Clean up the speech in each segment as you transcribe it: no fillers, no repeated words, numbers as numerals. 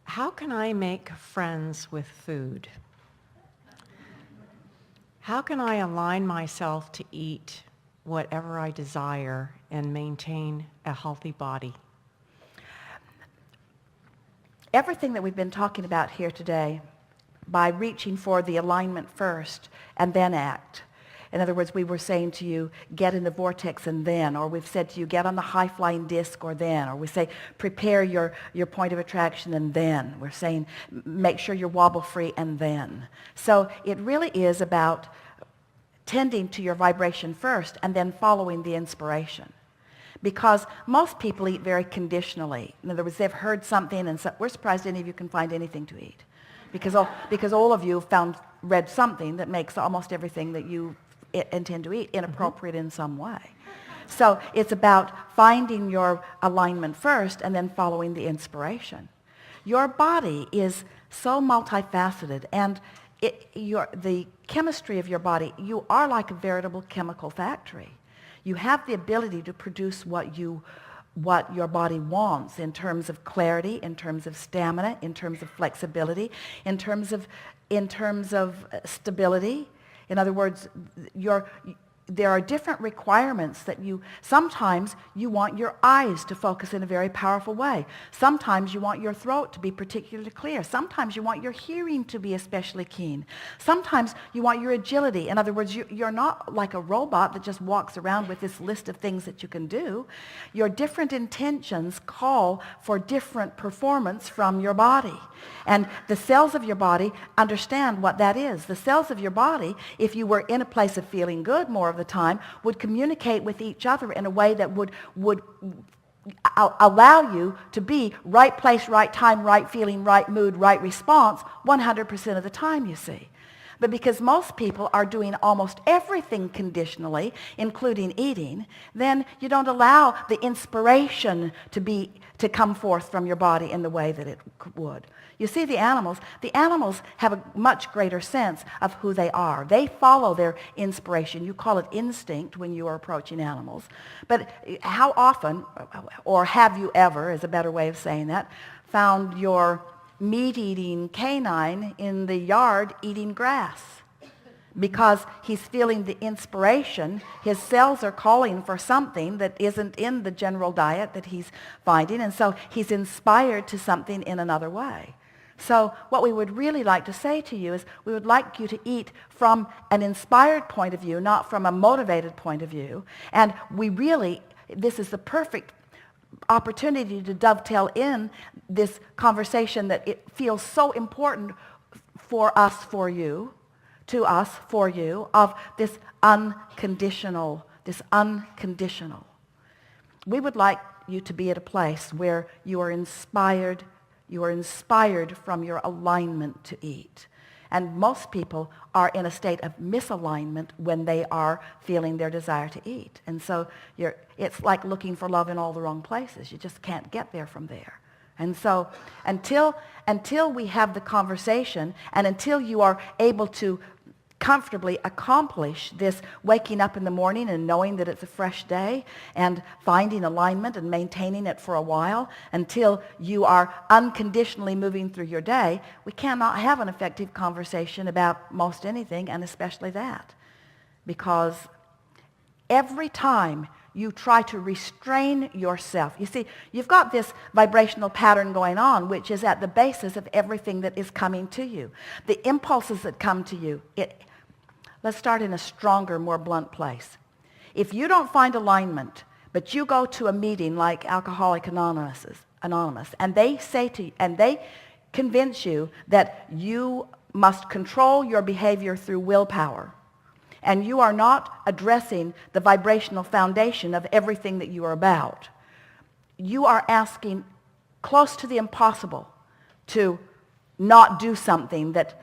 How can I make friends with food? How can I align myself to eat whatever I desire and maintain a healthy body? Everything that we've been talking about here today, by reaching for the alignment first and then act. In other words, we were saying to you, get in the vortex and then, or we've said to you, get on the high-flying disc or then, or we say, prepare your point of attraction and then. We're saying, make sure you're wobble-free and then. So it really is about tending to your vibration first and then following the inspiration. Because most people eat very conditionally. In other words, they've heard something and so, we're surprised any of you can find anything to eat. Because all of you have read something that makes almost everything that you intend to eat inappropriate in some way. So it's about finding your alignment first and then following the inspiration. Your body is so multifaceted, and the chemistry of your body, you are like a veritable chemical factory. You have the ability to produce what your body wants in terms of clarity, in terms of stamina, in terms of flexibility, in terms of stability. In other words, there are different requirements that sometimes you want your eyes to focus in a very powerful way. Sometimes you want your throat to be particularly clear. Sometimes you want your hearing to be especially keen. Sometimes you want your agility. In other words, you're not like a robot that just walks around with this list of things that you can do. Your different intentions call for different performance from your body. And the cells of your body understand what that is. The cells of your body, if you were in a place of feeling good more of the time, would communicate with each other in a way that would allow you to be right place, right time, right feeling, right mood, right response 100% of the time, you see. But because most people are doing almost everything conditionally, including eating, then you don't allow the inspiration to come forth from your body in the way that it would. You see, the animals have a much greater sense of who they are. They follow their inspiration. You call it instinct when you are approaching animals. But how often, or have you ever, is a better way of saying that, found your meat-eating canine in the yard eating grass? Because he's feeling the inspiration. His cells are calling for something that isn't in the general diet that he's finding, and so he's inspired to something in another way. So what we would really like to say to you is we would like you to eat from an inspired point of view, not from a motivated point of view. And this is the perfect opportunity to dovetail in this conversation that it feels so important for us, for you, to us, for you, of this unconditional. We would like you to be at a place where you are inspired from your alignment to eat. And most people are in a state of misalignment when they are feeling their desire to eat. And so it's like looking for love in all the wrong places. You just can't get there from there. And so until we have the conversation and until you are able to comfortably accomplish this waking up in the morning and knowing that it's a fresh day and finding alignment and maintaining it for a while until you are unconditionally moving through your day, we cannot have an effective conversation about most anything, and especially that. Because every time you try to restrain yourself, you see, you've got this vibrational pattern going on, which is at the basis of everything that is coming to you. The impulses that come to you, let's start in a stronger, more blunt place. If you don't find alignment, but you go to a meeting like Alcoholics Anonymous, and they say to you, and they convince you that you must control your behavior through willpower, and you are not addressing the vibrational foundation of everything that you are about, you are asking close to the impossible to not do something that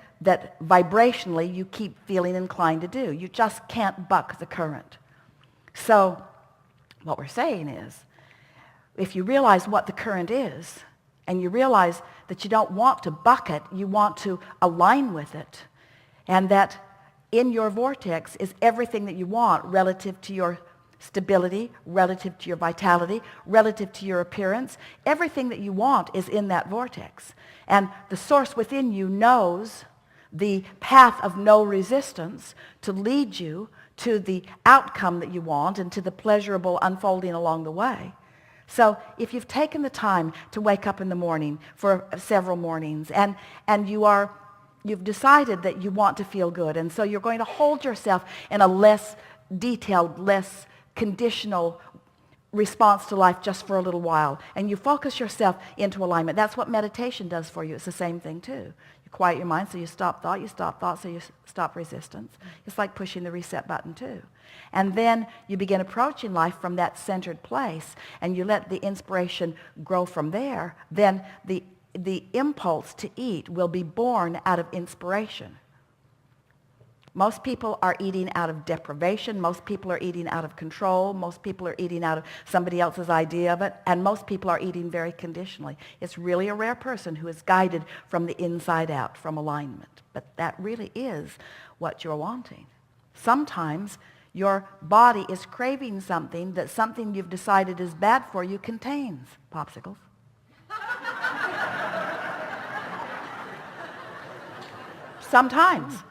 vibrationally you keep feeling inclined to do. You just can't buck the current. So what we're saying is, if you realize what the current is, and you realize that you don't want to buck it, you want to align with it, and that in your vortex is everything that you want relative to your stability, relative to your vitality, relative to your appearance. Everything that you want is in that vortex. And the source within you knows the path of no resistance to lead you to the outcome that you want and to the pleasurable unfolding along the way. So if you've taken the time to wake up in the morning for several mornings and you've decided that you want to feel good, and so you're going to hold yourself in a less detailed, less conditional response to life just for a little while, and you focus yourself into alignment. That's what meditation does for you. It's the same thing too. You quiet your mind so you stop thought, so you stop resistance. It's like pushing the reset button too. And then you begin approaching life from that centered place, and you let the inspiration grow from there. Then the impulse to eat will be born out of inspiration. Most people are eating out of deprivation. Most people are eating out of control. Most people are eating out of somebody else's idea of it. And most people are eating very conditionally. It's really a rare person who is guided from the inside out, from alignment. But that really is what you're wanting. Sometimes your body is craving something that something you've decided is bad for you contains. Popsicles. Sometimes.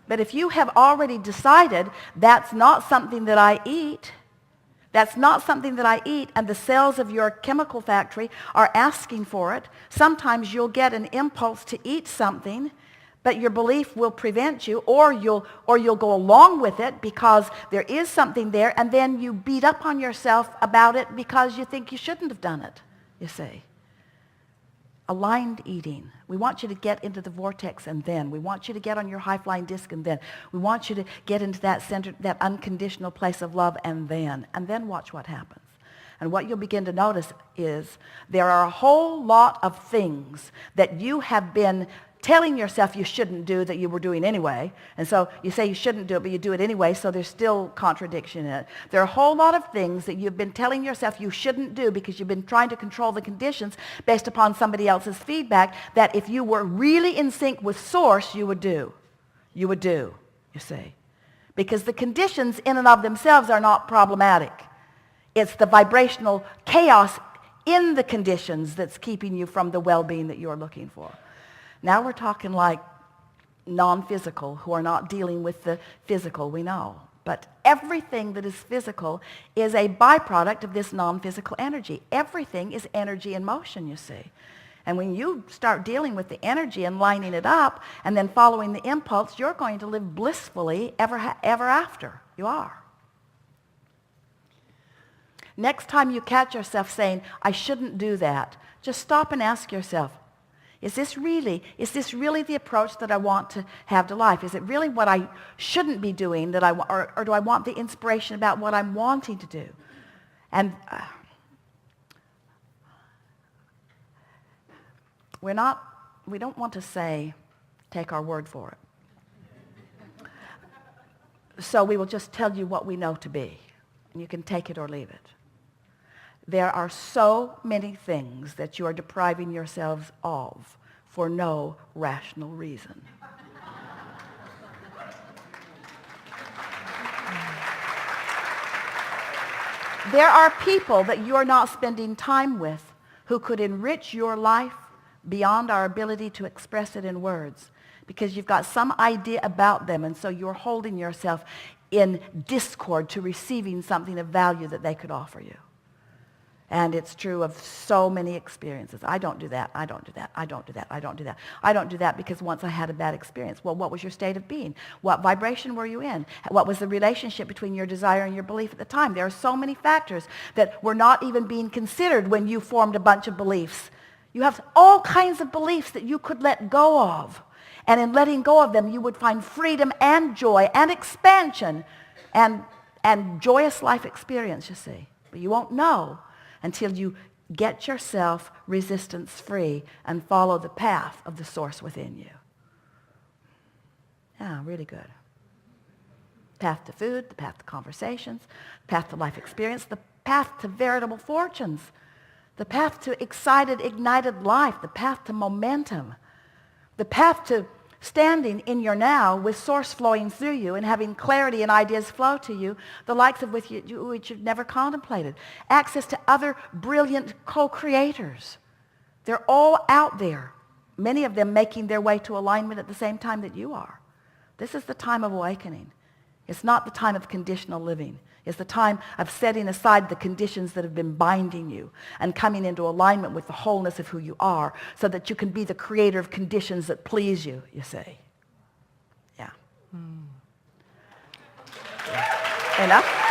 But if you have already decided that's not something that I eat, and the cells of your chemical factory are asking for it, sometimes you'll get an impulse to eat something, but your belief will prevent you, or you'll go along with it because there is something there, and then you beat up on yourself about it because you think you shouldn't have done it, you see. Aligned eating. We want you to get into the vortex, and then we want you to get on your high-flying disc, and then we want you to get into that center, that unconditional place of love, and then watch what happens. And what you'll begin to notice is there are a whole lot of things that you have been telling yourself you shouldn't do that you were doing anyway. And so you say you shouldn't do it, but you do it anyway, so there's still contradiction in it. There are a whole lot of things that you've been telling yourself you shouldn't do because you've been trying to control the conditions based upon somebody else's feedback that if you were really in sync with Source, you would do. You would do, you see. Because the conditions in and of themselves are not problematic. It's the vibrational chaos in the conditions that's keeping you from the well-being that you're looking for. Now we're talking like non-physical, who are not dealing with the physical, we know. But everything that is physical is a byproduct of this non-physical energy. Everything is energy in motion, you see. And when you start dealing with the energy and lining it up and then following the impulse, you're going to live blissfully ever after. You are. Next time you catch yourself saying, I shouldn't do that, just stop and ask yourself, is this really the approach that I want to have to life? Is it really what I shouldn't be doing that or do I want the inspiration about what I'm wanting to do? And we don't want to say, take our word for it. So we will just tell you what we know to be, and you can take it or leave it. There are so many things that you are depriving yourselves of for no rational reason. There are people that you are not spending time with who could enrich your life beyond our ability to express it in words because you've got some idea about them, and so you're holding yourself in discord to receiving something of value that they could offer you. And it's true of so many experiences. I don't do that. I don't do that. I don't do that. I don't do that. I don't do that because once I had a bad experience. Well, what was your state of being? What vibration were you in? What was the relationship between your desire and your belief at the time? There are so many factors that were not even being considered when you formed a bunch of beliefs. You have all kinds of beliefs that you could let go of. And in letting go of them, you would find freedom and joy and expansion and joyous life experience, you see. But you won't know until you get yourself resistance-free and follow the path of the Source within you. Yeah, really good. Path to food, the path to conversations, path to life experience, the path to veritable fortunes, the path to excited, ignited life, the path to momentum, the path to standing in your now with source flowing through you and having clarity and ideas flow to you, the likes of which you've never contemplated. Access to other brilliant co-creators. They're all out there, many of them making their way to alignment at the same time that you are. This is the time of awakening. It's not the time of conditional living. It's the time of setting aside the conditions that have been binding you and coming into alignment with the wholeness of who you are so that you can be the creator of conditions that please you, you see. Yeah. Enough?